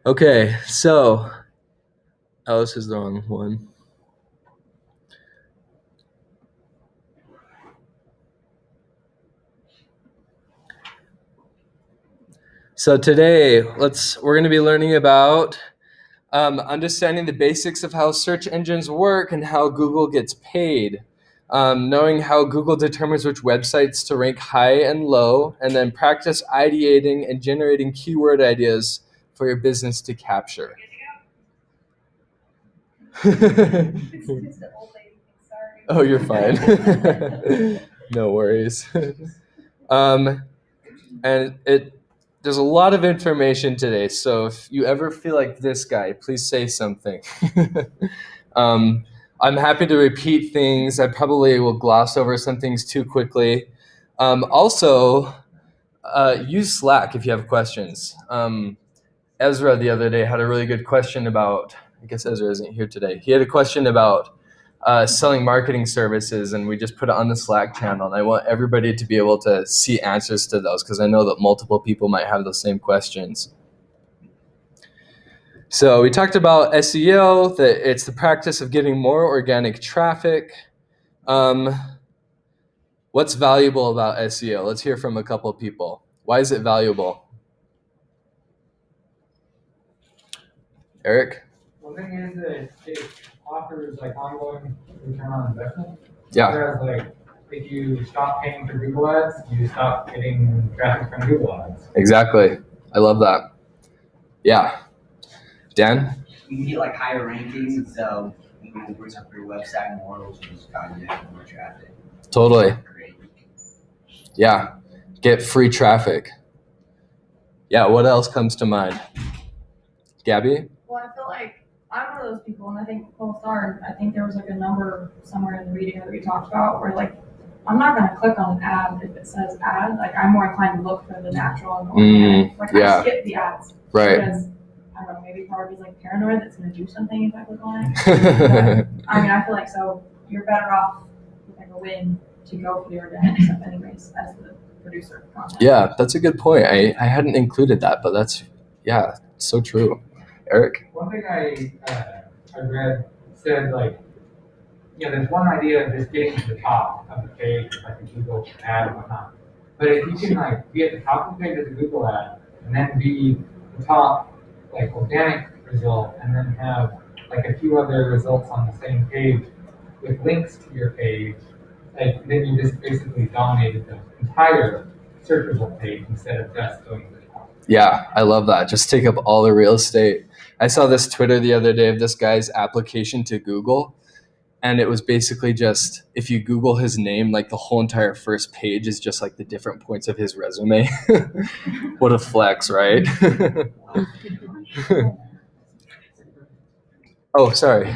Okay, so Alice is the wrong one. So today, we're going to be learning about understanding the basics of how search engines work and how Google gets paid. Knowing how Google determines which websites to rank high and low, and then practice ideating and generating keyword ideas for your business to capture. Oh, you're fine. No worries. And there's a lot of information today, so if you ever feel like this guy, please say something. um, I'm happy to repeat things. I probably will gloss over some things too quickly. Also, use Slack if you have questions. Ezra the other day had a really good question about, I guess Ezra isn't here today. He had a question about selling marketing services, and we just put it on the Slack channel. And I want everybody to be able to see answers to those because I know that multiple people might have those same questions. So we talked about SEO, that it's the practice of getting more organic traffic. What's valuable about SEO? Let's hear from a couple people. Why is it valuable? Eric? One thing is that it offers like ongoing return on investment. Yeah. Whereas like if you stop paying for Google ads, you stop getting traffic from Google ads. Exactly. I love that. Yeah. Dan? You can get like higher rankings, so Google brings up your website more, which is how you have more traffic. Totally. Yeah. Get free traffic. Yeah, what else comes to mind? Gabby? Well, I feel like I'm one of those people, and I think most are. I think there was like a number somewhere in the reading that we talked about where like I'm not going to click on an ad if it says ad. Like I'm more inclined to look for the natural and organic. Like I skip the ads. Right. Because I don't know, maybe part of me is like paranoid that's going to do something if I click on it. But, I mean, I feel like so you're better off with like a win to go for the organic stuff anyways as the producer of content. Yeah, that's a good point. I hadn't included that, but that's, yeah, so true. Eric? One thing I read said like, there's one idea of just getting to the top of the page, like a Google ad and whatnot. But if you can like be at the top of the page of the Google ad and then be the top like organic result and then have like a few other results on the same page with links to your page, like then you just basically dominated the entire search result page instead of just going to the top. Yeah, I love that. Just take up all the real estate. I saw this Twitter the other day of this guy's application to Google, and it was basically just, if you Google his name, like the whole entire first page is just like the different points of his resume. What a flex, right? Oh, sorry.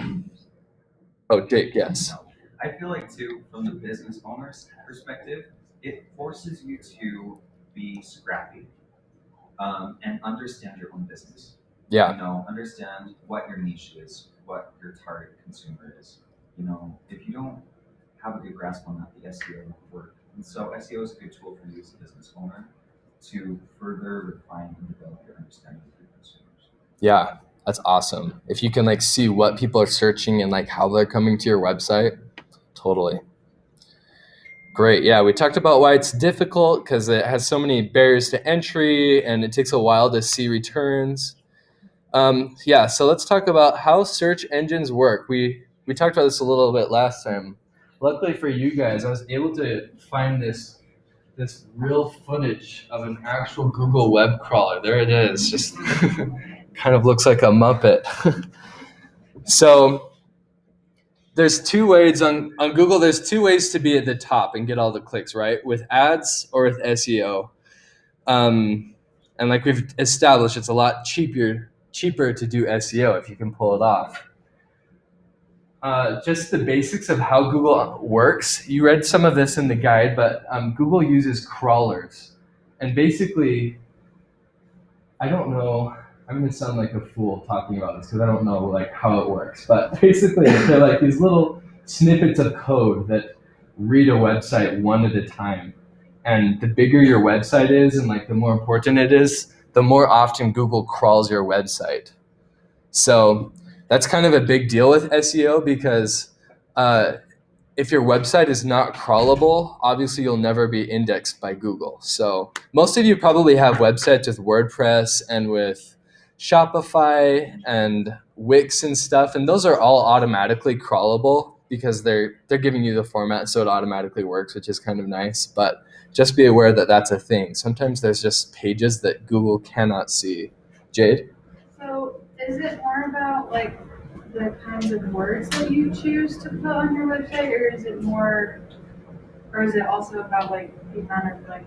Oh, Jake, yes. I feel like too, from the business owner's perspective, it forces you to be scrappy and understand your own business. Yeah. Understand what your niche is, what your target consumer is. If you don't have a good grasp on that, the SEO won't work. And so SEO is a good tool for you as a business owner to further refine and develop your understanding of your consumers. Yeah, that's awesome. If you can like see what people are searching and like how they're coming to your website, totally. Great. Yeah, we talked about why it's difficult because it has so many barriers to entry and it takes a while to see returns. Yeah, so let's talk about how search engines work. We talked about this a little bit last time. Luckily for you guys, I was able to find this real footage of an actual Google web crawler. There it is. Just kind of looks like a Muppet. So there's two ways on Google. There's two ways to be at the top and get all the clicks, right? With ads or with SEO. And like we've established, it's a lot cheaper to do SEO if you can pull it off. Just the basics of how Google works. You read some of this in the guide, but Google uses crawlers. And basically, I don't know, I'm going to sound like a fool talking about this because I don't know like how it works. But basically, they're like these little snippets of code that read a website one at a time. And the bigger your website is and like the more important it is, the more often Google crawls your website. So that's kind of a big deal with SEO because if your website is not crawlable, obviously you'll never be indexed by Google. So most of you probably have websites with WordPress and with Shopify and Wix and stuff, and those are all automatically crawlable because they're giving you the format so it automatically works, which is kind of nice. But just be aware that that's a thing. Sometimes there's just pages that Google cannot see. Jade? So is it more about like the kinds of words that you choose to put on your website, or is it more, or is it also about like the amount of like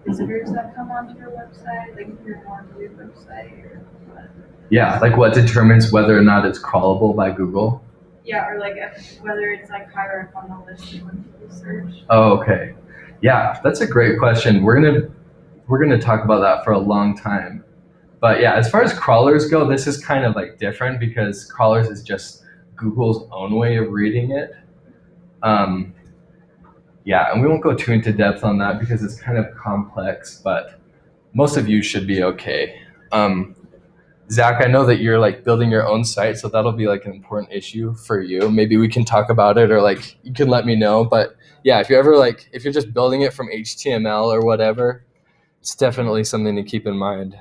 visitors that come onto your website, like if you're more to your website or what? Yeah, like what determines whether or not it's crawlable by Google? Yeah, or like whether it's like higher up on the list when people search. Oh, okay. Yeah, that's a great question. We're gonna talk about that for a long time. But yeah, as far as crawlers go, this is kind of like different because crawlers is just Google's own way of reading it. Yeah, and we won't go too into depth on that because it's kind of complex, but most of you should be okay. Zach, I know that you're like building your own site, so that'll be like an important issue for you. Maybe we can talk about it, or like you can let me know. But yeah, if you're just building it from HTML or whatever, it's definitely something to keep in mind.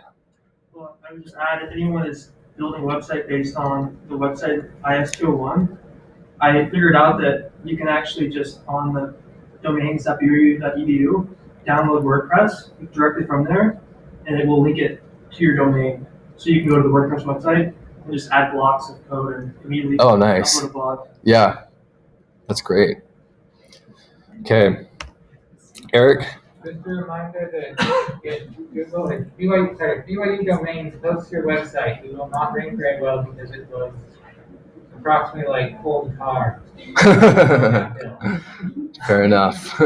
Well, I would just add, if anyone is building a website based on the website IS201, I figured out that you can actually just on the domains.bu.edu download WordPress directly from there, and it will link it to your domain. So you can go to the WordPress website and just add blocks of code and immediately nice. upload a blog. Yeah, that's great. Okay, Eric? Just a reminder that Google, if BYU domains close to your website, you will not rank very well because it was approximately like cold tar. Fair enough.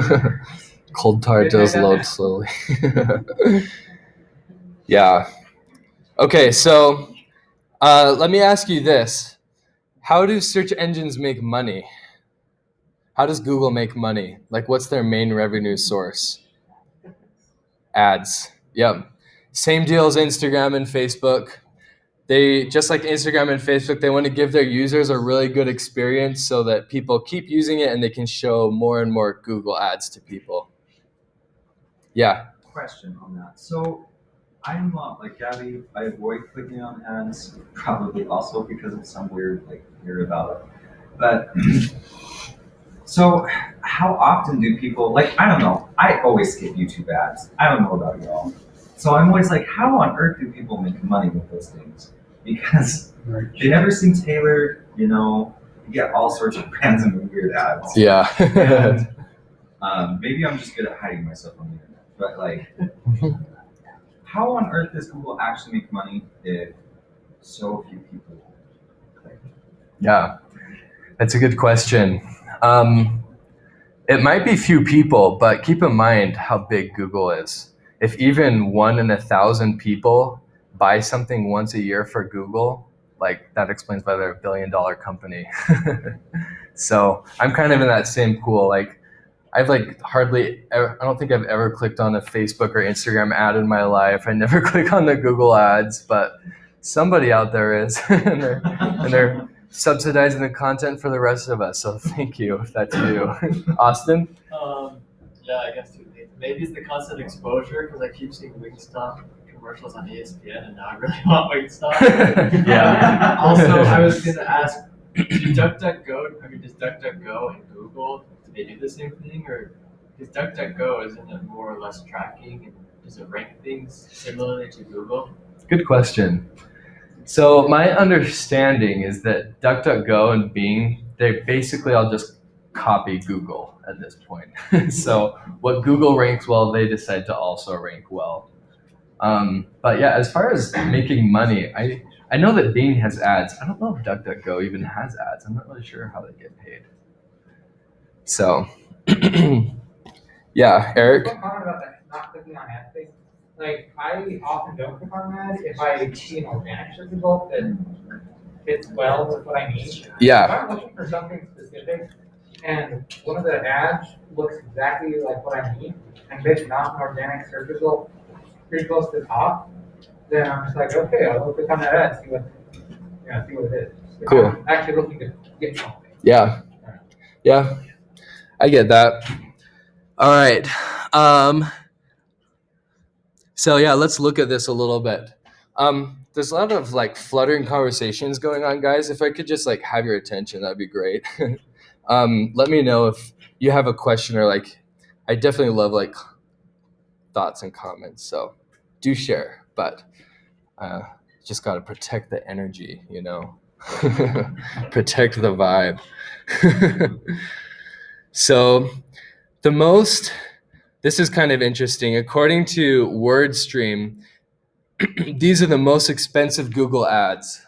Cold tar does load slowly. Yeah. Okay, so let me ask you this. How do search engines make money? How does Google make money? Like, what's their main revenue source? Ads. Yep. Same deal as Instagram and Facebook. They, just like Instagram and Facebook, they want to give their users a really good experience so that people keep using it and they can show more and more Google ads to people. Yeah. Question on that. So I'm like Gabby, I avoid clicking on ads, probably also because of some weird like fear about it. But so how often do people like, I don't know, I always skip YouTube ads. I don't know about y'all. So I'm always like, how on earth do people make money with those things? Because they never seem tailored, you get all sorts of random and weird ads. Yeah. And maybe I'm just good at hiding myself on the internet. But like, how on earth does Google actually make money if so few people click? Yeah, that's a good question. It might be few people, but keep in mind how big Google is. If even 1 in 1,000 people buy something once a year for Google, like that explains why they're $1 billion company. So I'm kind of in that same pool. Like I've like I don't think I've ever clicked on a Facebook or Instagram ad in my life. I never click on the Google ads, but somebody out there is, and they're subsidizing the content for the rest of us. So thank you if that's you. Austin? Yeah, I guess two things. Maybe it's the constant exposure because I keep seeing Wingstop commercials on ESPN, and now I really want Wingstop. Yeah. Also, I was gonna ask, does DuckDuckGo and Google, do they do the same thing, or because DuckDuckGo isn't it more or less tracking, and does it rank things similarly to Google? Good question. So my understanding is that DuckDuckGo and Bing, they basically all just copy Google at this point. So what Google ranks well, they decide to also rank well. But yeah, as far as making money, I know that Bing has ads. I don't know if DuckDuckGo even has ads. I'm not really sure how they get paid. So, yeah, Eric? One comment about that, not clicking on ad thing. Like, I often don't click on an ad if I see an organic search result that fits well with what I need. Yeah. If I'm looking for something specific and one of the ads looks exactly like what I need, and it's not an organic search result, pretty close to the top, then I'm just like, okay, I'll click on that ad and see what it is. If Cool. I'm actually looking to get something. Yeah. Yeah. I get that. All right. So yeah, let's look at this a little bit. There's a lot of like fluttering conversations going on, guys. If I could just like have your attention, that'd be great. Let me know if you have a question or like, I definitely love like thoughts and comments. So do share, but just got to protect the energy, you know, protect the vibe. So this is kind of interesting. According to WordStream, these are the most expensive Google ads.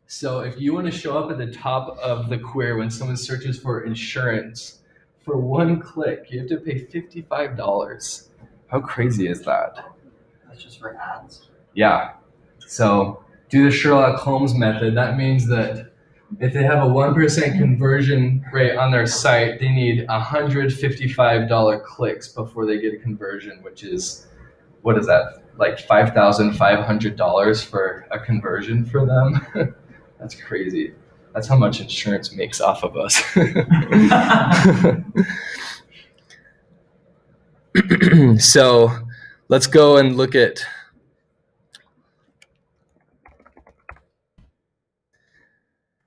So if you want to show up at the top of the query when someone searches for insurance, for one click, you have to pay $55. How crazy is that? That's just for ads. Yeah. So do the Sherlock Holmes method. That means that if they have a 1% conversion rate on their site, they need $155 clicks before they get a conversion, which is, what is that? Like $5,500 for a conversion for them? That's crazy. That's how much insurance makes off of us. So let's go and look at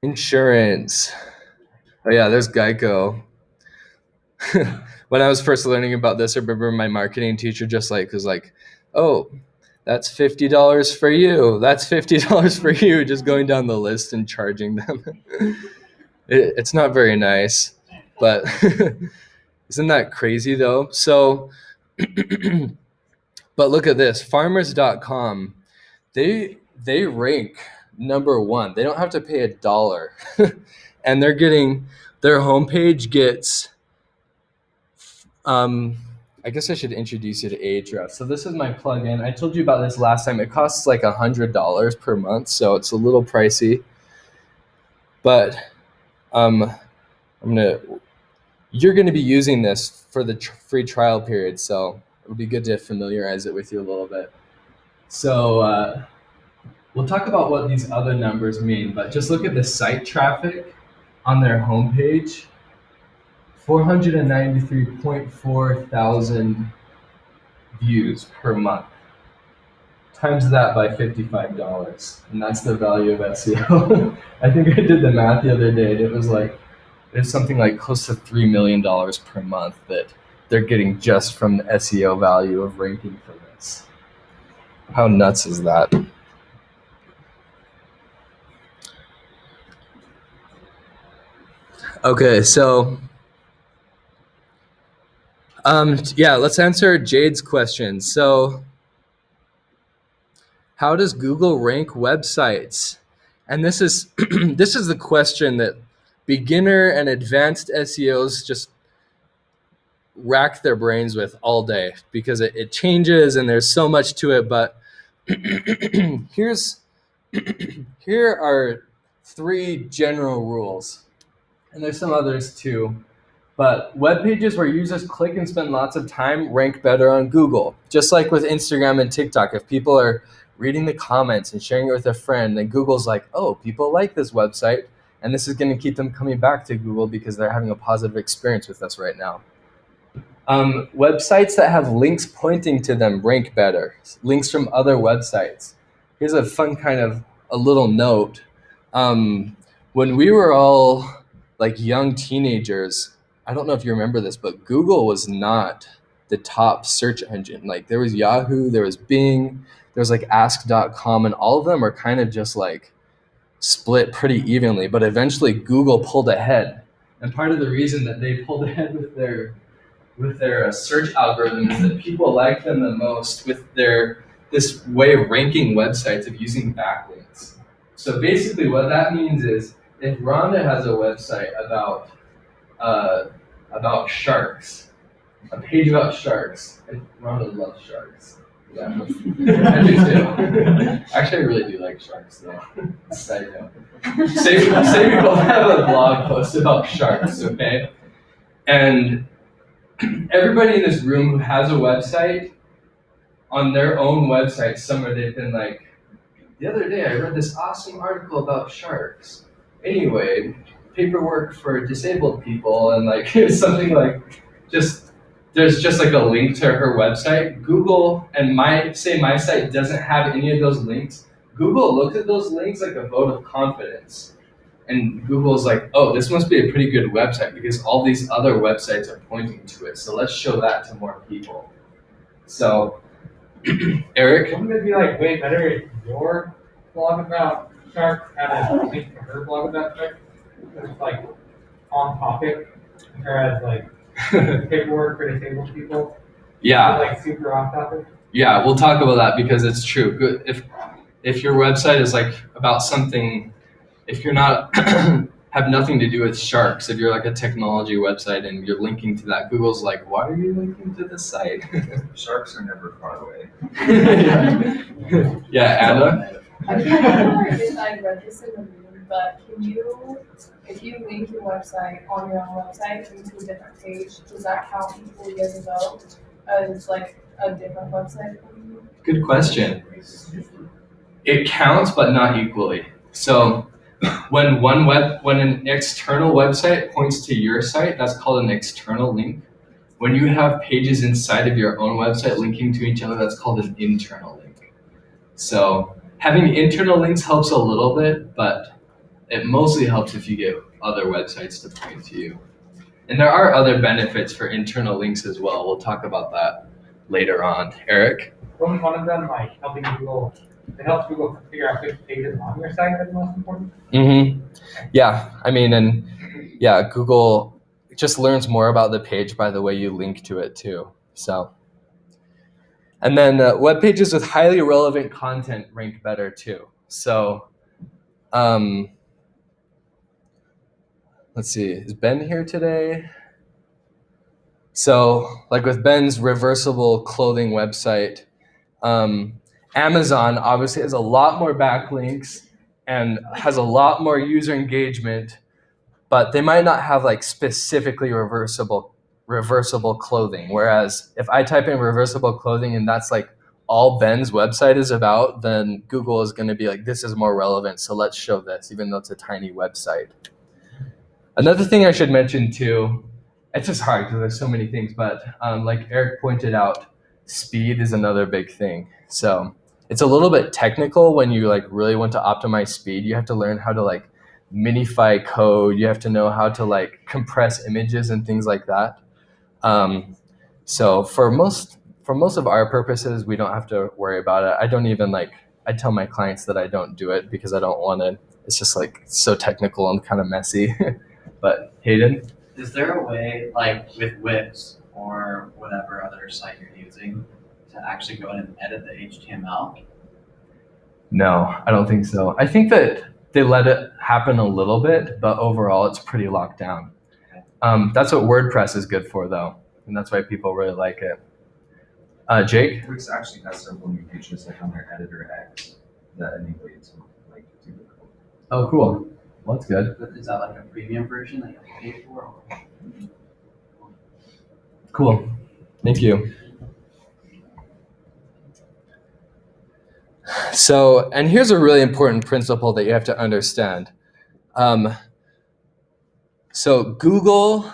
insurance. Oh yeah, there's Geico. When I was first learning about this, I remember my marketing teacher just like was like, "Oh, that's $50 for you. That's $50 for you." Just going down the list and charging them. It's not very nice, but isn't that crazy though? So, but look at this, farmers.com. They rank number one. They don't have to pay $1. And they're getting, their homepage gets, I guess I should introduce you to Ahrefs. So this is my plugin. I told you about this last time. It costs like $100 per month, so it's a little pricey. But you're gonna be using this for the free trial period, so it'll be good to familiarize it with you a little bit. So we'll talk about what these other numbers mean, but just look at the site traffic on their homepage. 493.4 thousand views per month. Times that by $55, and that's the value of SEO. I think I did the math the other day, and it was something like close to $3 million per month that they're getting just from the SEO value of ranking for this. How nuts is that? Okay, so yeah, let's answer Jade's question. So how does Google rank websites? And this is this is the question that beginner and advanced SEOs just rack their brains with all day, because it changes and there's so much to it. But here are 3 general rules, and there's some others too. But web pages where users click and spend lots of time rank better on Google. Just like with Instagram and TikTok, if people are reading the comments and sharing it with a friend, then Google's like, oh, people like this website, and this is going to keep them coming back to Google because they're having a positive experience with us right now. Websites that have links pointing to them rank better. Links from other websites. Here's a fun kind of a little note. When we were all like young teenagers, I don't know if you remember this, but Google was not the top search engine. Like there was Yahoo, there was Bing, there was like ask.com, and all of them are kind of just like split pretty evenly, but eventually Google pulled ahead. And part of the reason that they pulled ahead with their search algorithm is that people like them the most with this way of ranking websites of using backlinks. So basically what that means is if Rhonda has a website about sharks, a page about sharks, and Rhonda loves sharks. Yeah, I do too. Actually, I really do like sharks though. Side note. Say we both have a blog post about sharks, okay? And everybody in this room who has a website on their own website somewhere they've been like, the other day I read this awesome article about sharks. Anyway, paperwork for disabled people, and like something like just there's just like a link to her website. Google and my site doesn't have any of those links. Google looks at those links like a vote of confidence. And Google's like, oh, this must be a pretty good website because all these other websites are pointing to it. So let's show that to more people. So, Eric? Wouldn't it be like way better if your blog about sharks had a link to her blog about sharks? It's like on topic, whereas like paperwork for disabled people. Yeah. Like super off topic. Yeah, we'll talk about that because it's true. Good. If your website is like about something, if you're not have nothing to do with sharks, if you're like a technology website and you're linking to that, Google's like, why are you linking to this site? Sharks are never far away. Yeah, Anna? I can't remember if I read this in the room, but if you link your website on your own website into a different page, does that count equally as a vote as like a different website? Good question. It counts, but not equally. So when an external website points to your site, that's called an external link. When you have pages inside of your own website linking to each other, that's called an internal link. So having internal links helps a little bit, but it mostly helps if you get other websites to point to you. And there are other benefits for internal links as well. We'll talk about that later on. Eric? Wasn't one of them like helping Google? It helps Google figure out which pages on your site are the most important. Mm-hmm. Yeah, I mean, and yeah, Google just learns more about the page by the way you link to it too. So, and then web pages with highly relevant content rank better too. So, let's see, is Ben here today? So, like with Ben's reversible clothing website, Amazon obviously has a lot more backlinks and has a lot more user engagement, but they might not have like specifically reversible clothing. Whereas if I type in reversible clothing and that's like all Ben's website is about, then Google is going to be like, this is more relevant, so let's show this, even though it's a tiny website. Another thing I should mention too, it's just hard because there's so many things, but like Eric pointed out, speed is another big thing. So it's a little bit technical when you like really want to optimize speed. You have to learn how to like minify code. You have to know how to like compress images and things like that. So for most of our purposes, we don't have to worry about it. I don't even like, I tell my clients that I don't do it because I don't want to, it's just like so technical and kind of messy. But Hayden? Is there a way, like with Wix or whatever other site you're using, to actually go in and edit the HTML? No, I don't think so. I think that they let it happen a little bit, but overall it's pretty locked down. That's what WordPress is good for though, and that's why people really like it. Jake? Wix actually has several new features like on their editor X that enable you to like do the code. Oh, cool. Well, that's good. But is that like a premium version that you have to pay for? Cool. Thank you. So, and here's a really important principle that you have to understand. So Google,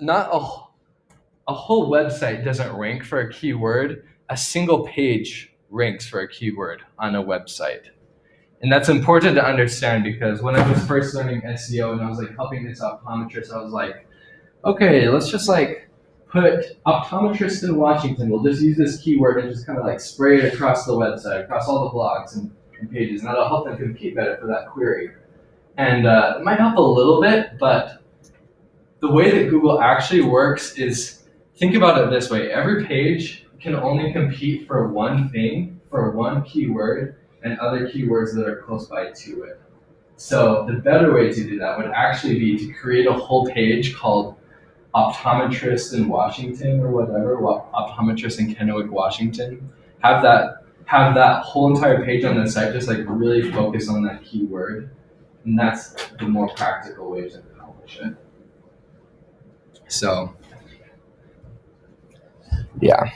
not a whole website doesn't rank for a keyword. A single page ranks for a keyword on a website. And that's important to understand because when I was first learning SEO and I was like helping this optometrist, I was like, okay, let's just like put optometrist in Washington. We'll just use this keyword and just kind of like spray it across the website, across all the blogs and pages, and that'll help them compete better for that query. And it might help a little bit, but the way that Google actually works is, think about it this way. Every page can only compete for one thing, for one keyword, and other keywords that are close by to it. So the better way to do that would actually be to create a whole page called optometrist in Washington or whatever, optometrist in Kennewick, Washington. Have that whole entire page on the site just like really focus on that keyword. And that's the more practical way to accomplish it. So, yeah.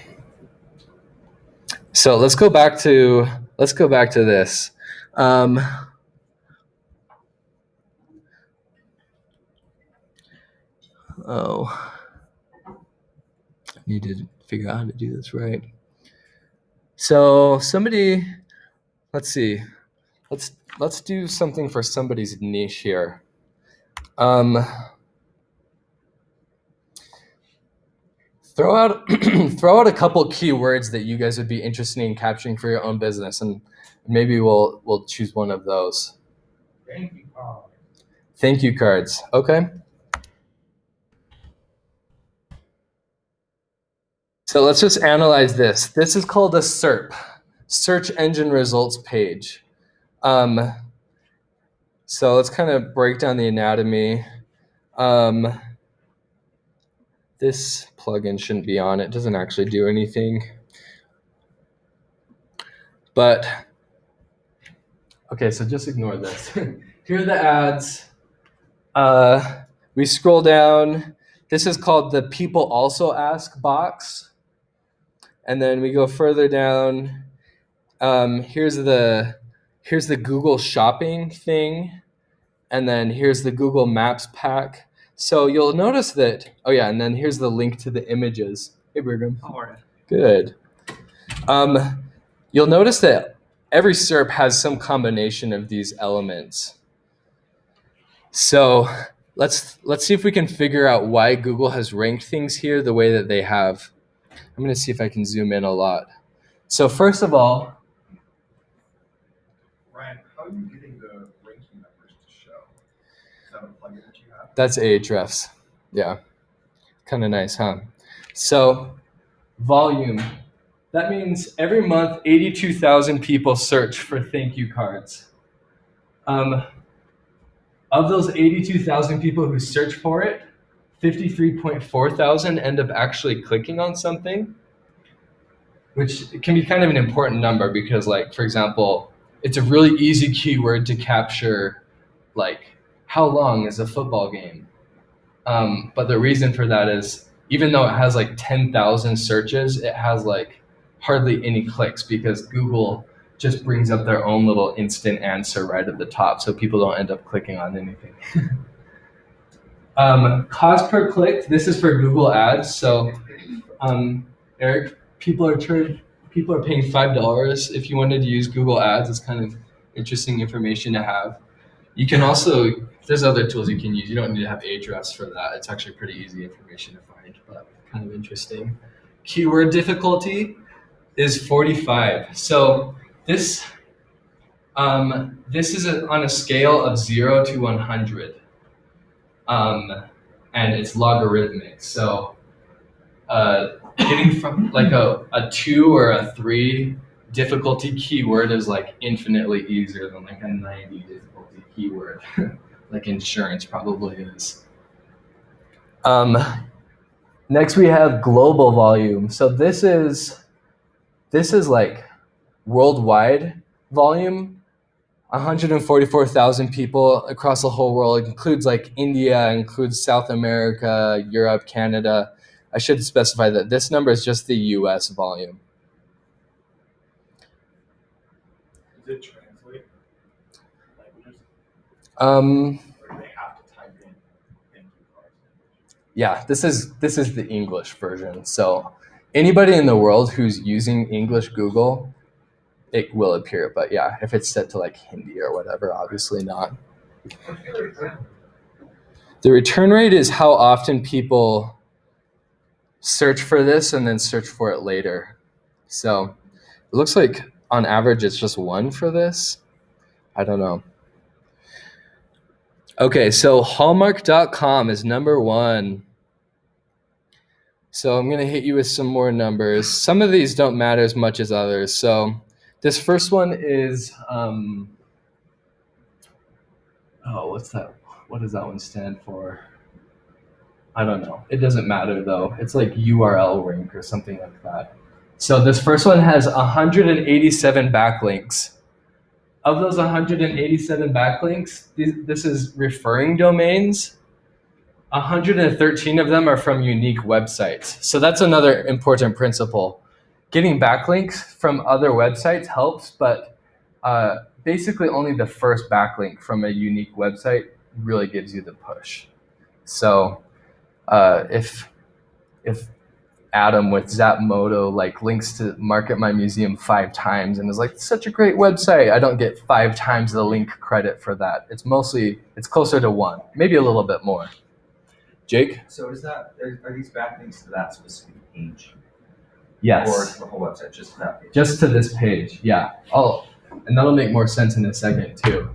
So let's go back to this. Need to figure out how to do this right. So somebody, let's see, let's do something for somebody's niche here. Throw out a couple keywords that you guys would be interested in capturing for your own business, and maybe we'll choose one of those. Thank you, Carl. Thank you cards. Okay. So let's just analyze this. This is called a SERP, search engine results page. So let's kind of break down the anatomy. This plugin shouldn't be on. It doesn't actually do anything. But, okay, so just ignore this. Here are the ads. We scroll down. This is called the people also ask box. And then we go further down. Here's the Google shopping thing. And then here's the Google Maps pack. So you'll notice that, oh yeah, and then here's the link to the images. Hey, Brigham. How are you? Good. You'll notice that every SERP has some combination of these elements. So let's see if we can figure out why Google has ranked things here the way that they have. I'm going to see if I can zoom in a lot. So first of all, Ryan, how are you getting the ranking numbers to show? Is that a plugin that you have? that's Ahrefs. Yeah, kind of nice, huh? So volume. That means every month, 82,000 people search for thank you cards. Of those 82,000 people who search for it, 53.4 thousand end up actually clicking on something, which can be kind of an important number because, like, for example, it's a really easy keyword to capture, like, how long is a football game? But the reason for that is, even though it has like 10,000 searches, it has like hardly any clicks because Google just brings up their own little instant answer right at the top, so people don't end up clicking on anything. Cost per click, this is for Google Ads. So Eric, people are paying $5 if you wanted to use Google Ads. It's kind of interesting information to have. You can also, there's other tools you can use. You don't need to have Ahrefs for that. It's actually pretty easy information to find, but kind of interesting. Keyword difficulty is 45. So this is on a scale of 0 to 100, and it's logarithmic. So getting from like a 2 or a 3 difficulty keyword is like infinitely easier than like a 90 difficulty keyword, like insurance probably is. Next we have global volume. So this is like worldwide volume. 144,000 people across the whole world. It includes like India, includes South America, Europe, Canada. I should specify that this number is just the US volume. Does it translate languages? Or Um, do they have to type in thank you cards? yeah, this is the English version. So anybody in the world who's using English Google, it will appear. But yeah, if it's set to like Hindi or whatever, obviously not. The return rate is how often people search for this and then search for it later. So it looks like on average it's just 1 for this. I don't know. Okay, so Hallmark.com is number 1. So I'm going to hit you with some more numbers. Some of these don't matter as much as others. So this first one is, what's that? What does that one stand for? I don't know. It doesn't matter though. It's like URL rank or something like that. So this first one has 187 backlinks. Of those 187 backlinks, this is referring domains. 113 of them are from unique websites. So that's another important principle. getting backlinks from other websites helps, but basically only the first backlink from a unique website really gives you the push. So if Adam with Zapmodo like links to Market My Museum 5 times and is like, such a great website, I don't get 5 times the link credit for that. It's closer to 1, maybe a little bit more. Jake? So are these backlinks to that specific page? Yes. Or to the whole website, just to that page? Just to this page, yeah. And that'll make more sense in a second too.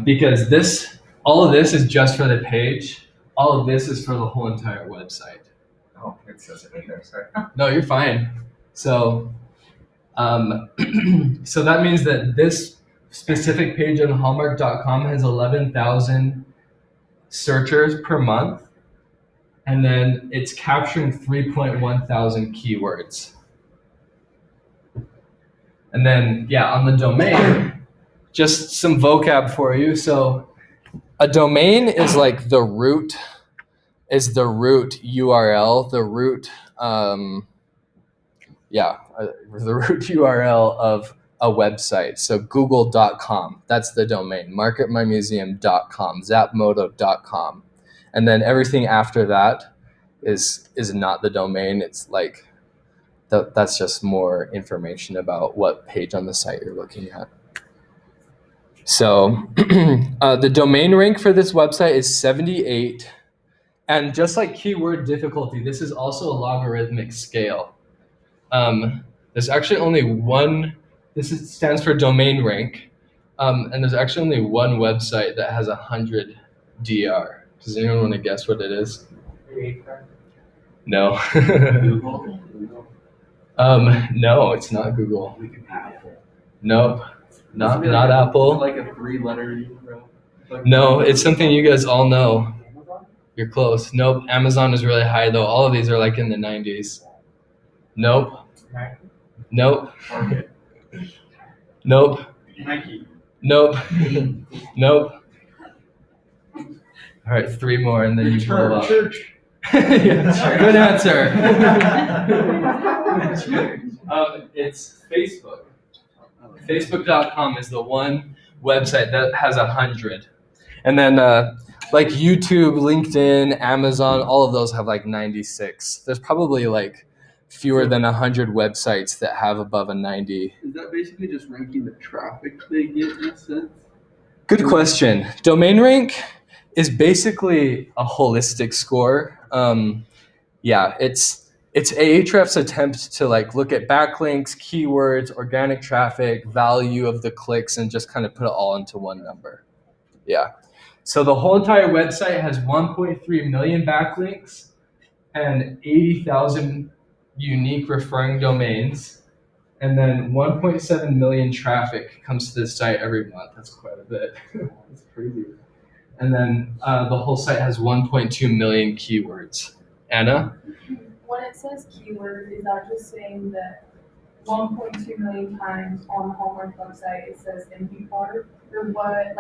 Because all of this is just for the page. All of this is for the whole entire website. Oh, it says it right there, sorry. No, you're fine. So, so that means that this specific page on Hallmark.com has 11,000 searchers per month, and then it's capturing 3.1 thousand keywords. And then, yeah, on the domain, just some vocab for you. So, a domain is like the root URL, the root URL of a website. So google.com, that's the domain. Marketmymuseum.com, zapmodo.com. And then everything after that is not the domain. It's like that's just more information about what page on the site you're looking at. So the domain rank for this website is 78. And just like keyword difficulty, this is also a logarithmic scale. There's actually only one, stands for domain rank, and there's actually only one website that has 100 DR. Does anyone want to guess what it is? No. Google. No, it's not Google. Nope. Not Apple. Like a 3-letter. No, it's something you guys all know. You're close. Nope. Amazon is really high though. All of these are like in the 90s. Nope. Nope. Nope. Nike. Nope. Nope. All right, 3 more and then you blow up. Church. Yeah, good answer. It's Facebook. Facebook.com is the one website that has 100. And then like YouTube, LinkedIn, Amazon, all of those have like 96. There's probably like fewer than 100 websites that have above a 90. Is that basically just ranking the traffic they get in a sense? Good question. Domain rank is basically a holistic score. Yeah, it's Ahrefs' attempt to like look at backlinks, keywords, organic traffic, value of the clicks, and just kind of put it all into one number. Yeah. So the whole entire website has 1.3 million backlinks and 80,000 unique referring domains. And then 1.7 million traffic comes to this site every month. That's quite a bit. That's crazy. And then the whole site has 1.2 million keywords. Anna? When it says keyword, is that just saying that 1.2 million times on the Hallmark website it says thank you card? Or what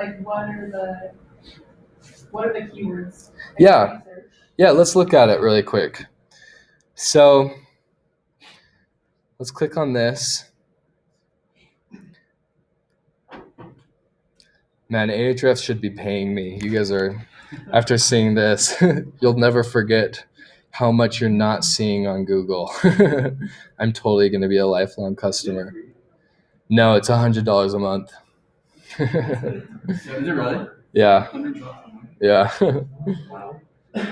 are the keywords? Yeah. Yeah, let's look at it really quick. So let's click on this. Man, Ahrefs should be paying me. You guys are, after seeing this, you'll never forget how much you're not seeing on Google. I'm totally going to be a lifelong customer. No, it's $100 a month. Is it really? Yeah. $100. Yeah. Wow.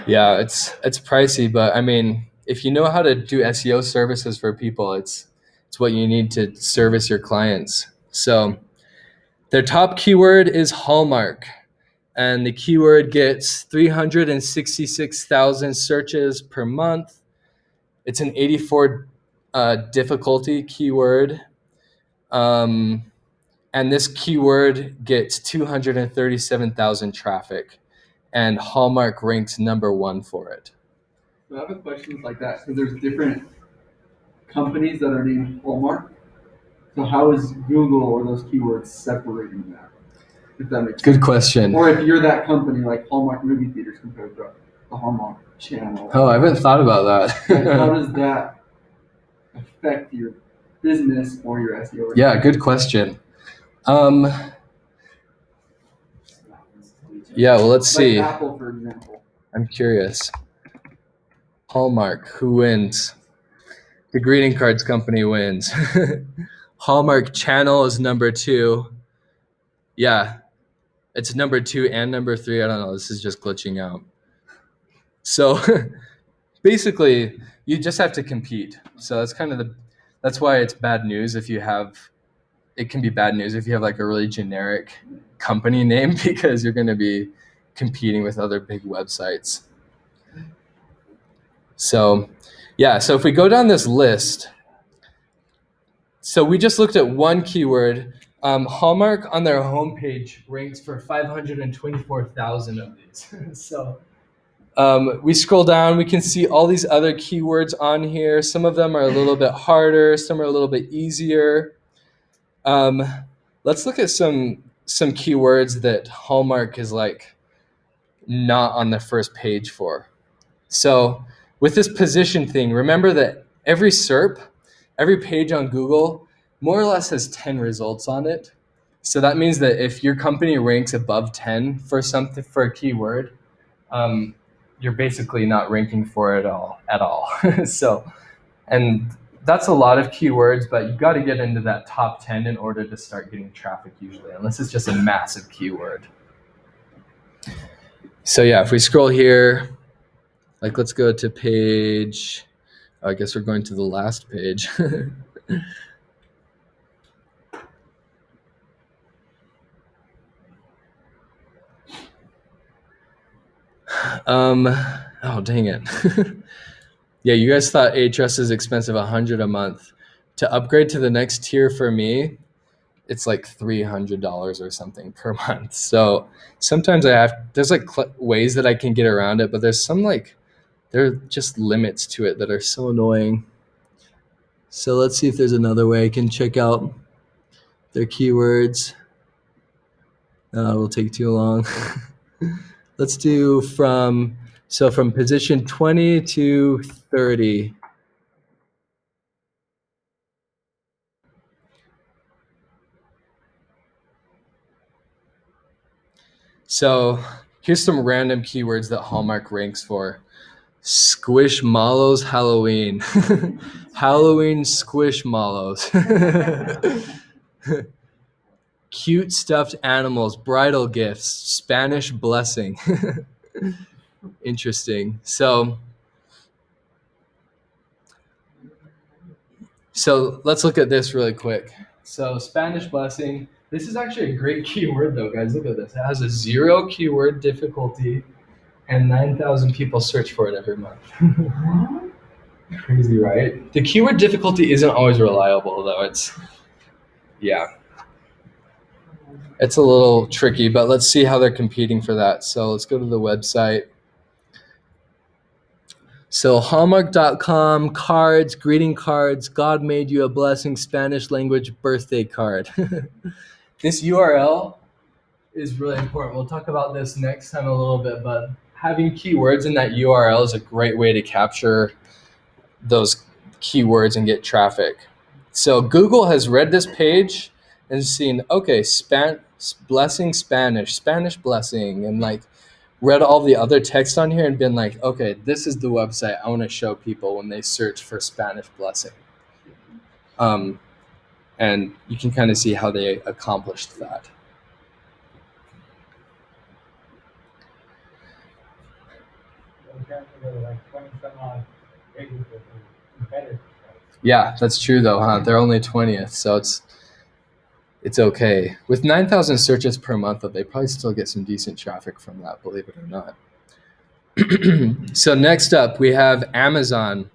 Yeah, it's pricey, but I mean, if you know how to do SEO services for people, it's what you need to service your clients. So their top keyword is Hallmark, and the keyword gets 366,000 searches per month. It's an 84 difficulty keyword. And this keyword gets 237,000 traffic, and Hallmark ranks number 1 for it. So I have a question like that because there's different companies that are named Hallmark. So how is Google or those keywords separating that? If that makes sense. Good question. Or if you're that company like Hallmark movie theaters compared to the Hallmark channel. Oh, I haven't thought about Like, that. how does that affect your business or your SEO? Yeah, good question. Yeah, well, let's Like see. Apple, for example. I'm curious. Hallmark, who wins? The greeting cards company wins. Hallmark Channel is number 2. Yeah, it's number 2 and number 3. I don't know. This is just glitching out. So basically, you just have to compete. So that's why it's bad news if you have. It can be bad news if you have like a really generic company name because you're going to be competing with other big websites. So, yeah. So if we go down this list. So we just looked at one keyword. Hallmark on their homepage ranks for 524,000 of these. So we scroll down, we can see all these other keywords on here. Some of them are a little bit harder, some are a little bit easier. Let's look at some keywords that Hallmark is like not on the first page for. So with this position thing, remember that every SERP, every page on Google, more or less has 10 results on it. So that means that if your company ranks above 10 for something, for a keyword, you're basically not ranking for it at all. So, and that's a lot of keywords, but you've got to get into that top 10 in order to start getting traffic usually, unless it's just a massive keyword. So yeah, if we scroll here, like let's go to page, I guess we're going to the last page. Oh, dang it. Yeah, you guys thought Ahrefs is expensive, $100 a month. To upgrade to the next tier for me, it's like $300 or something per month. So sometimes there's like ways that I can get around it, but there's some there are just limits to it that are so annoying. So let's see if there's another way I can check out their keywords. It will take too long. Let's do from position 20 to 30. So here's some random keywords that Hallmark ranks for. Squishmallows Halloween. Halloween Squishmallows. Cute stuffed animals, bridal gifts, Spanish blessing. Interesting. So let's look at this really quick. So Spanish blessing. This is actually a great keyword though, guys. Look at this. It has a 0 keyword difficulty and 9,000 people search for it every month. Crazy, right? The keyword difficulty isn't always reliable though. It's a little tricky, but let's see how they're competing for that. So let's go to the website. So Hallmark.com, cards, greeting cards, God made you a blessing, Spanish language birthday card. This URL is really important. We'll talk about this next time a little bit, but having keywords in that URL is a great way to capture those keywords and get traffic. So Google has read this page and seen, okay, blessing Spanish blessing, and like read all the other text on here and been like, okay, this is the website I want to show people when they search for Spanish blessing. And you can kind of see how they accomplished that. Yeah, that's true though, huh? They're only 20th, so it's okay. With 9,000 searches per month, they probably still get some decent traffic from that, believe it or not. So next up, we have Amazon.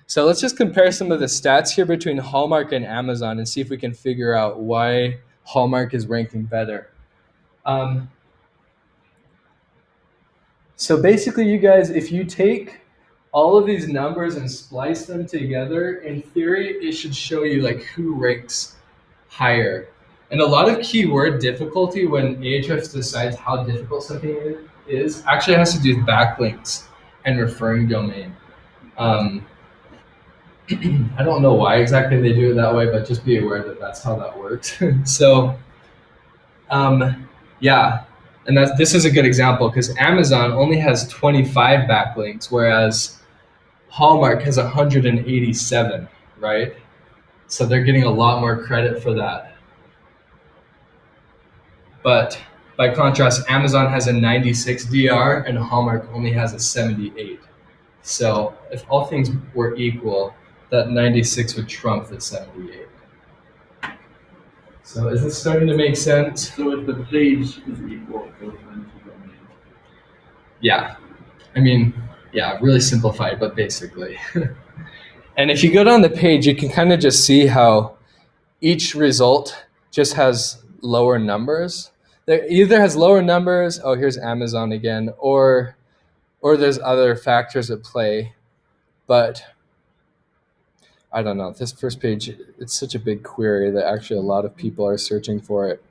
So let's just compare some of the stats here between Hallmark and Amazon and see if we can figure out why Hallmark is ranking better. So basically, you guys, if you take all of these numbers and splice them together, in theory, it should show you like who ranks higher. And a lot of keyword difficulty when Ahrefs decides how difficult something is actually has to do with backlinks and referring domain. I don't know why exactly they do it that way, but just be aware that that's how that works. So, yeah, and this is a good example because Amazon only has 25 backlinks, whereas Hallmark has 187, right? So they're getting a lot more credit for that. But by contrast, Amazon has a 96 DR and Hallmark only has a 78. So if all things were equal, that 96 would trump the 78. So is this starting to make sense? So if the page is equal, it goes into domain. Yeah. I mean, yeah, really simplified, but basically. And if you go down the page, you can kind of just see how each result just has lower numbers. There either has lower numbers, oh, here's Amazon again, or there's other factors at play. But I don't know, this first page, it's such a big query that actually a lot of people are searching for it.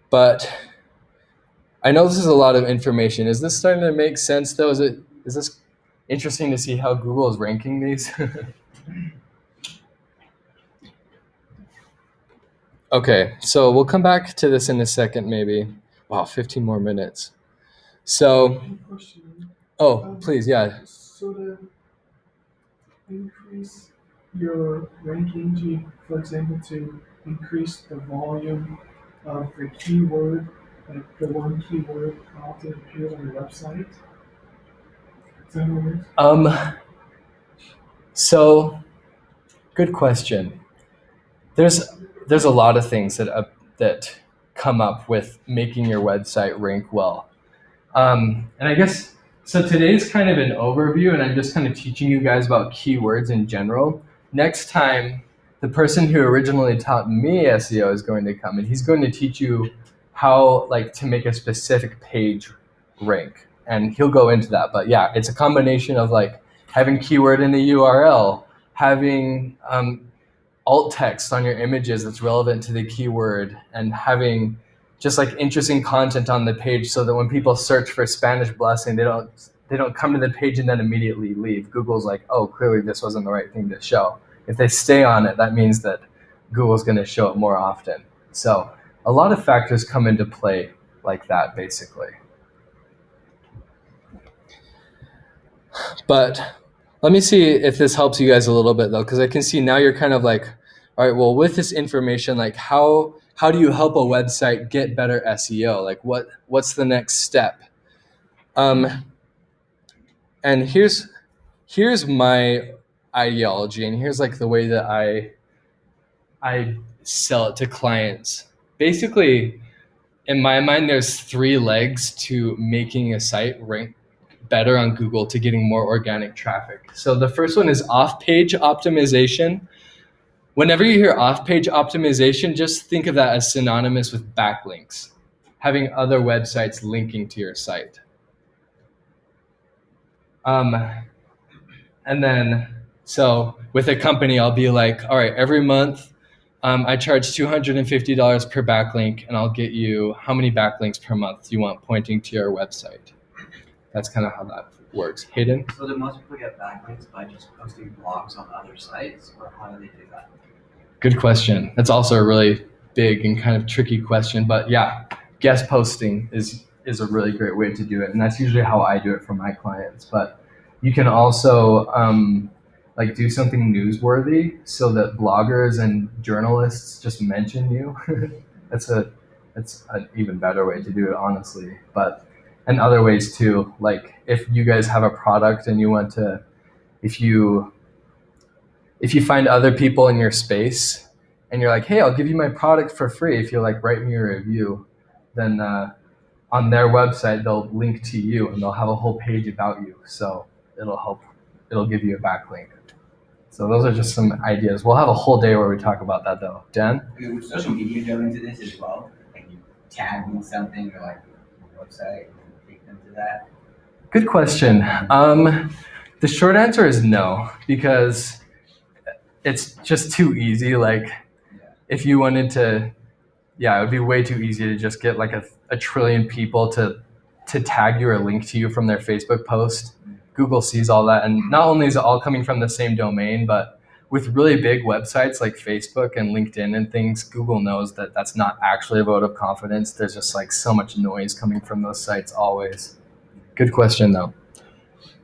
But I know this is a lot of information. Is this starting to make sense though? Is this interesting to see how Google is ranking these? Okay, so we'll come back to this in a second maybe. Wow, 15 more minutes. So, oh, please, yeah. So to increase your ranking, for example, to increase the volume of the keyword, like the one keyword often appears on your website. Is that what it is? So, good question. There's a lot of things that come up with making your website rank well. And I guess, so today's kind of an overview, and I'm just kind of teaching you guys about keywords in general. Next time, the person who originally taught me SEO is going to come, and he's going to teach you how to make a specific page rank. And he'll go into that. But yeah, it's a combination of having keyword in the URL, having alt text on your images that's relevant to the keyword, and having just interesting content on the page so that when people search for Spanish blessing, they don't come to the page and then immediately leave. Google's like, oh, clearly this wasn't the right thing to show. If they stay on it, that means that Google's going to show it more often. So a lot of factors come into play like that, basically. But let me see if this helps you guys a little bit though, because I can see now you're kind of like, all right, well, with this information, how do you help a website get better SEO? What's the next step? And here's my ideology, and here's the way that I sell it to clients. Basically, in my mind, there's 3 legs to making a site rank better on Google to getting more organic traffic. So the first one is off-page optimization. Whenever you hear off-page optimization, just think of that as synonymous with backlinks, having other websites linking to your site. And then, so with a company, I'll be like, all right, every month, I charge $250 per backlink, and I'll get you how many backlinks per month you want pointing to your website. That's kind of how that works. Hayden? So do most people get backlinks by just posting blogs on other sites, or how do they do that? Good question. That's also a really big and kind of tricky question, but yeah, guest posting is a really great way to do it, and that's usually how I do it for my clients. But you can also do something newsworthy so that bloggers and journalists just mention you. That's an even better way to do it, honestly. But and other ways too, like if you guys have a product and you want to, if you find other people in your space and you're like, hey, I'll give you my product for free if you write me a review, then on their website they'll link to you and they'll have a whole page about you. So it'll give you a backlink. So those are just some ideas. We'll have a whole day where we talk about that though. Dan? Would social media go into this as well? Like you tagging something or your website and take them to that? Good question. The short answer is no, because it's just too easy. If you wanted to, it would be way too easy to just get a trillion people to tag you or link to you from their Facebook post. Google sees all that, and not only is it all coming from the same domain, but with really big websites like Facebook and LinkedIn and things, Google knows that that's not actually a vote of confidence. There's just like so much noise coming from those sites always. Good question though.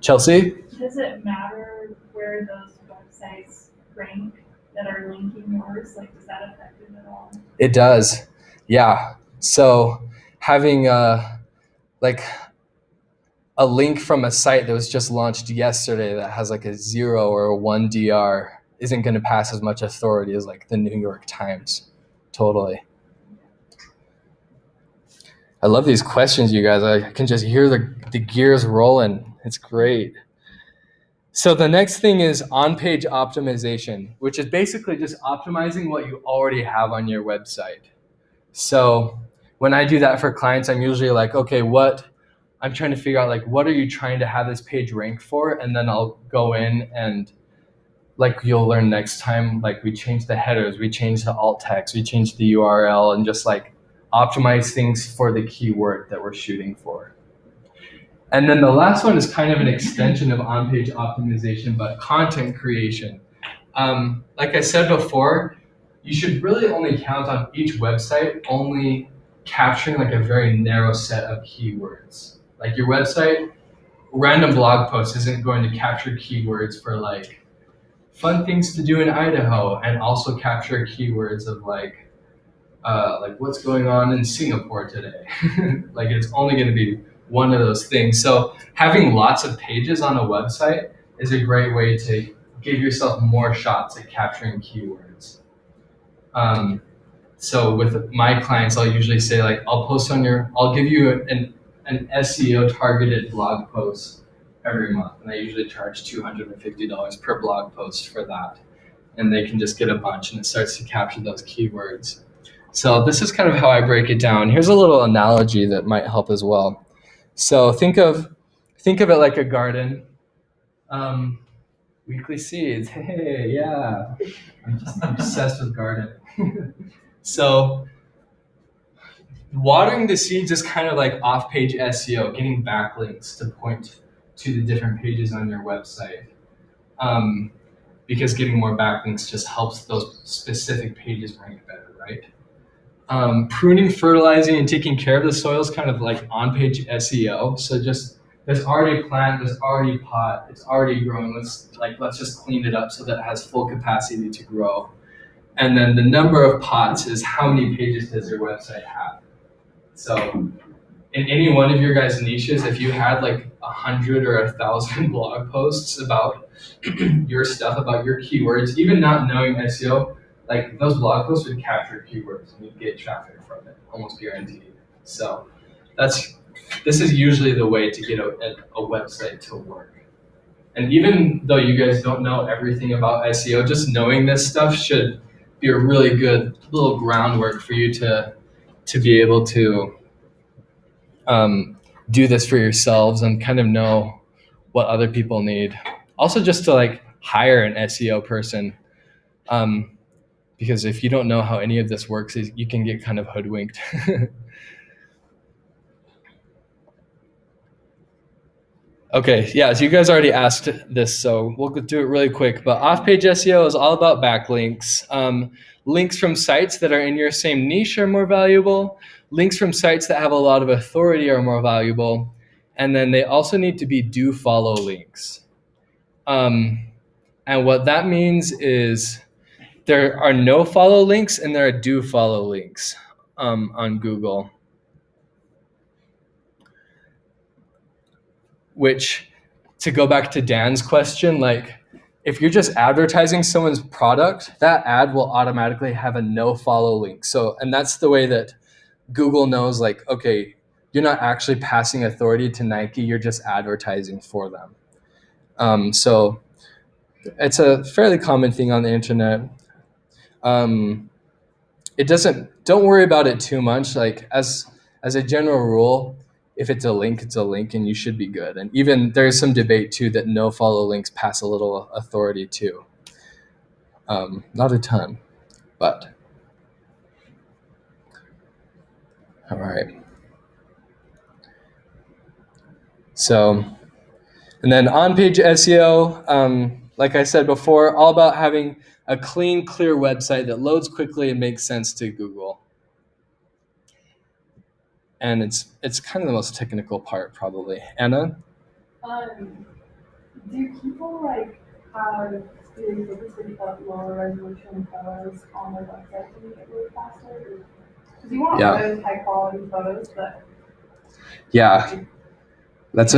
Chelsea? Does it matter where those websites rank that are linking yours? Like, does that affect it at all? It does. Yeah. So having like a link from a site that was just launched yesterday that has like a 0 or a 1 DR isn't going to pass as much authority as like the New York Times. Totally. I love these questions, you guys. I can just hear the gears rolling. It's great. So the next thing is on-page optimization, which is basically just optimizing what you already have on your website. So when I do that for clients, I'm usually like, okay, I'm trying to figure out like, what are you trying to have this page rank for? And then I'll go in and like you'll learn next time, like we change the headers, we change the alt text, we change the URL, and just like optimize things for the keyword that we're shooting for. And then the last one is kind of an extension of on-page optimization, but content creation. Like I said before, you should really only count on each website only capturing like a very narrow set of keywords. Like your website, random blog post isn't going to capture keywords for like fun things to do in Idaho, and also capture keywords of like what's going on in Singapore today. Like it's only going to be one of those things. So having lots of pages on a website is a great way to give yourself more shots at capturing keywords. So with my clients, I'll usually say like, I'll give you an SEO targeted blog post every month. And I usually charge $250 per blog post for that. And they can just get a bunch and it starts to capture those keywords. So this is kind of how I break it down. Here's a little analogy that might help as well. So think of it like a garden. Weekly seeds. Hey, yeah. I'm just obsessed with gardening. So watering the seeds is kind of like off-page SEO, getting backlinks to point to the different pages on your website. Because getting more backlinks just helps those specific pages rank better, right? Pruning, fertilizing, and taking care of the soil is kind of like on-page SEO. So just there's already plant, there's already pot, it's already growing. Let's just clean it up so that it has full capacity to grow. And then the number of pots is how many pages does your website have. So in any one of your guys' niches, if you had like 100 or 1,000 blog posts about your stuff, about your keywords, even not knowing SEO, like those blog posts would capture keywords and you'd get traffic from it, almost guaranteed. So this is usually the way to get a website to work. And even though you guys don't know everything about SEO, just knowing this stuff should be a really good little groundwork for you to be able to do this for yourselves and kind of know what other people need. Also just to like hire an SEO person. Because if you don't know how any of this works, you can get kind of hoodwinked. Okay, yeah, so you guys already asked this, so we'll do it really quick. But off-page SEO is all about backlinks. Links from sites that are in your same niche are more valuable. Links from sites that have a lot of authority are more valuable. And then they also need to be do follow links. And what that means is there are no follow links and there are do follow links on Google. Which, to go back to Dan's question, like if you're just advertising someone's product, that ad will automatically have a no follow link. So, and that's the way that Google knows like, okay, you're not actually passing authority to Nike, you're just advertising for them. So it's a fairly common thing on the internet. Don't worry about it too much. Like as a general rule, if it's a link, it's a link and you should be good. And even there's some debate too that no follow links pass a little authority too. Not a ton, but all right. So And then on-page SEO, like I said before, all about having a clean, clear website that loads quickly and makes sense to Google. And it's kind of the most technical part, probably. Anna? Do people like have studios focusing on lower resolution photos on their website to make it really faster? Because you want good high quality photos, but Yeah. It's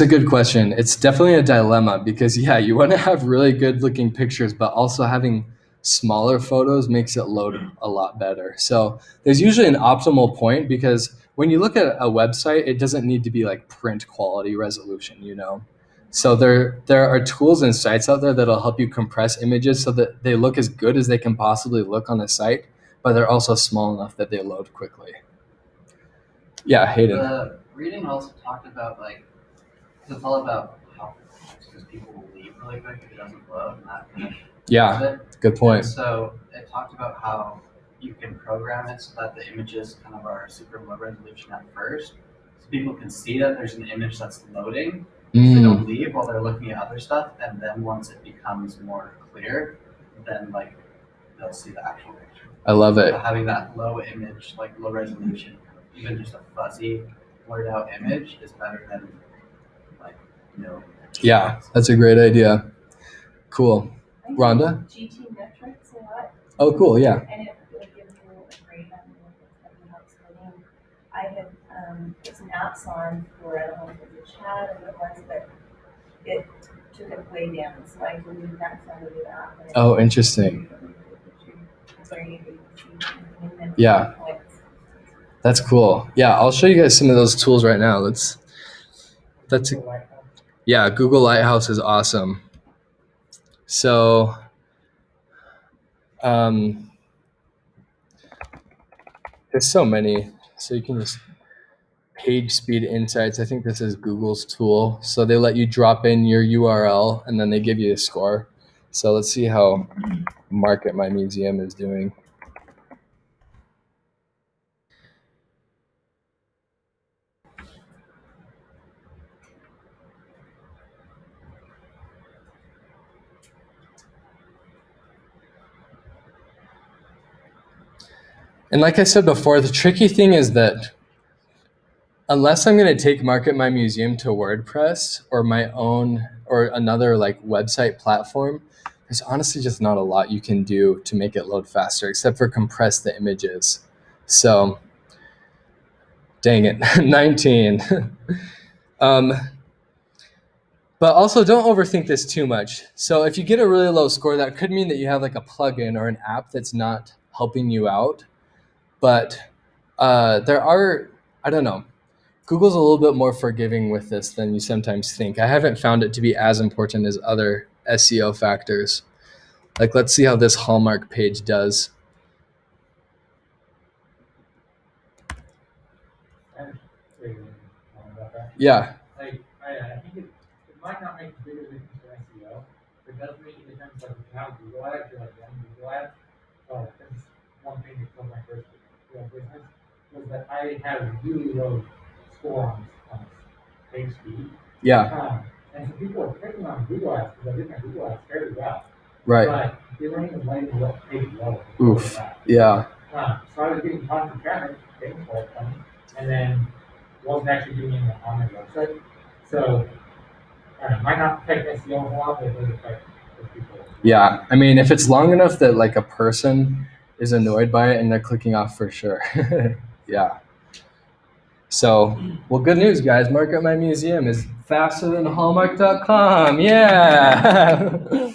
a good question. It's definitely a dilemma because you want to have really good looking pictures, but also having smaller photos makes it load a lot better. So there's usually an optimal point because when you look at a website, it doesn't need to be like print quality resolution, So there are tools and sites out there that'll help you compress images so that they look as good as they can possibly look on a site, but they're also small enough that they load quickly. Yeah, Hayden. The reading also talked about it's all about how because people will leave really quick if it doesn't load and that kind of good point. And so it talked about how you can program it so that the images kind of are super low resolution at first, so people can see that there's an image that's loading. So they don't leave while they're looking at other stuff, and then once it becomes more clear, then they'll see the actual picture. I love it. So having that low image, low resolution, even just a fuzzy, blurred out image is better than no. Yeah, that's a great idea. Cool. Rhonda? GT metrics a lot. Oh, cool, yeah. And it really gives you a great idea of how it's going. I had put some apps on for, I don't know if it was a chat or what it was, but it took it way down, so I deleted that, so I deleted the app. Oh, interesting. Yeah. That's cool. Yeah, I'll show you guys some of those tools right now. Google Lighthouse is awesome. So, there's so many. So you can just page speed insights. I think this is Google's tool. So they let you drop in your URL and then they give you a score. So let's see how Market My Museum is doing. And like I said before, the tricky thing is that unless I'm going to take Market My Museum to WordPress or my own or another website platform, there's honestly just not a lot you can do to make it load faster except for compress the images. So, dang it, 19. But also don't overthink this too much. So if you get a really low score, that could mean that you have a plugin or an app that's not helping you out. But there are, I don't know, Google's a little bit more forgiving with this than you sometimes think. I haven't found it to be as important as other SEO factors. Let's see how this Hallmark page does. Yeah. I think it might not make a bigger difference for SEO, but it does make a difference how Google Ads, one Google Ads. That's one thing that killed my first business was that I had a really low score on page speed. Yeah. And so people were clicking on Google Ads because I did my Google Ads fairly well. Right. But they weren't even letting the page load. Oof. Yeah. So I was getting constant traffic, getting for funny, and then wasn't actually doing it on their website. So it might not affect SEO a lot, but it does affect the people. Yeah. I mean, if it's long enough that a person is annoyed by it and they're clicking off for sure. Yeah. So, well, good news, guys. Market My Museum is faster than Hallmark.com. Yeah.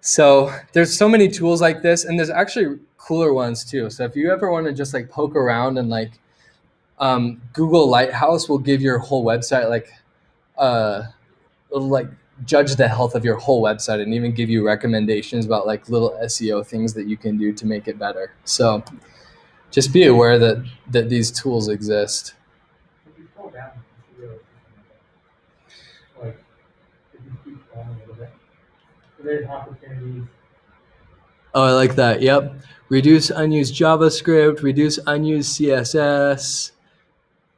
So there's so many tools like this, and there's actually cooler ones too. So if you ever want to just poke around and Google Lighthouse will give your whole website it'll judge the health of your whole website and even give you recommendations about little SEO things that you can do to make it better. So just be aware that these tools exist. If you scroll down, you see if you keep scrolling a little bit, so there's opportunities. Oh, I like that. Yep. Reduce unused JavaScript, reduce unused CSS,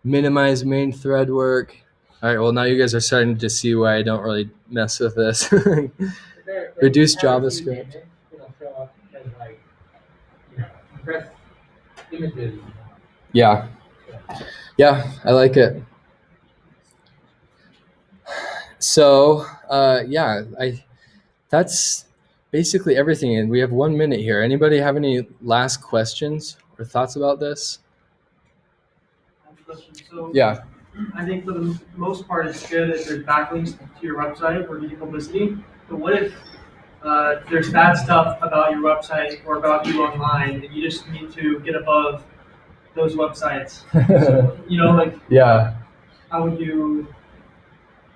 Minimize main thread work. All right, well, now you guys are starting to see why I don't really mess with this. Reduce JavaScript. It'll show up as like, compressed images. Yeah. Yeah, I like it. So, that's basically everything. And we have 1 minute here. Anybody have any last questions or thoughts about this? So Yeah. I think for the most part, it's good if there's backlinks to your website or getting publicity. But what if there's bad stuff about your website or about you online, and you just need to get above those websites? So, Yeah. how would you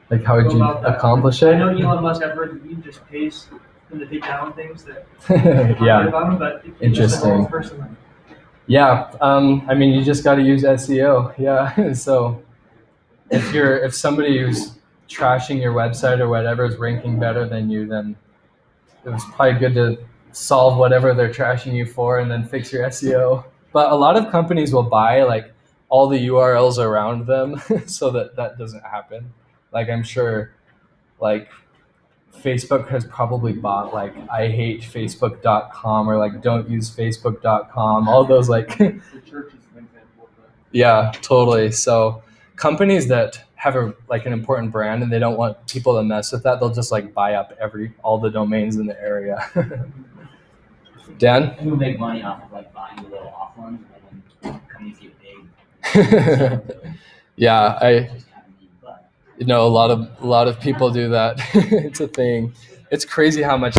Like, how would go you about that? accomplish I it? know Elon Musk, I've heard that you just pays them to take down things that aren't Yeah. good about him, but if you're just a Interesting. normal person, Yeah. I mean, you just got to use SEO. Yeah. So if somebody who's trashing your website or whatever is ranking better than you, then it was probably good to solve whatever they're trashing you for and then fix your SEO. But a lot of companies will buy like all the URLs around them so that doesn't happen. Like, I'm sure like Facebook has probably bought like I hate Facebook.com or like don't use Facebook.com, all those like The church is an example of that. yeah, totally. So companies that have an important brand and they don't want people to mess with that, they'll just like buy up all the domains in the area. Dan? People make money off of like buying the little off ones and then companies get big. Yeah, Just kind of neat, but a lot of people do that. It's a thing. It's crazy how much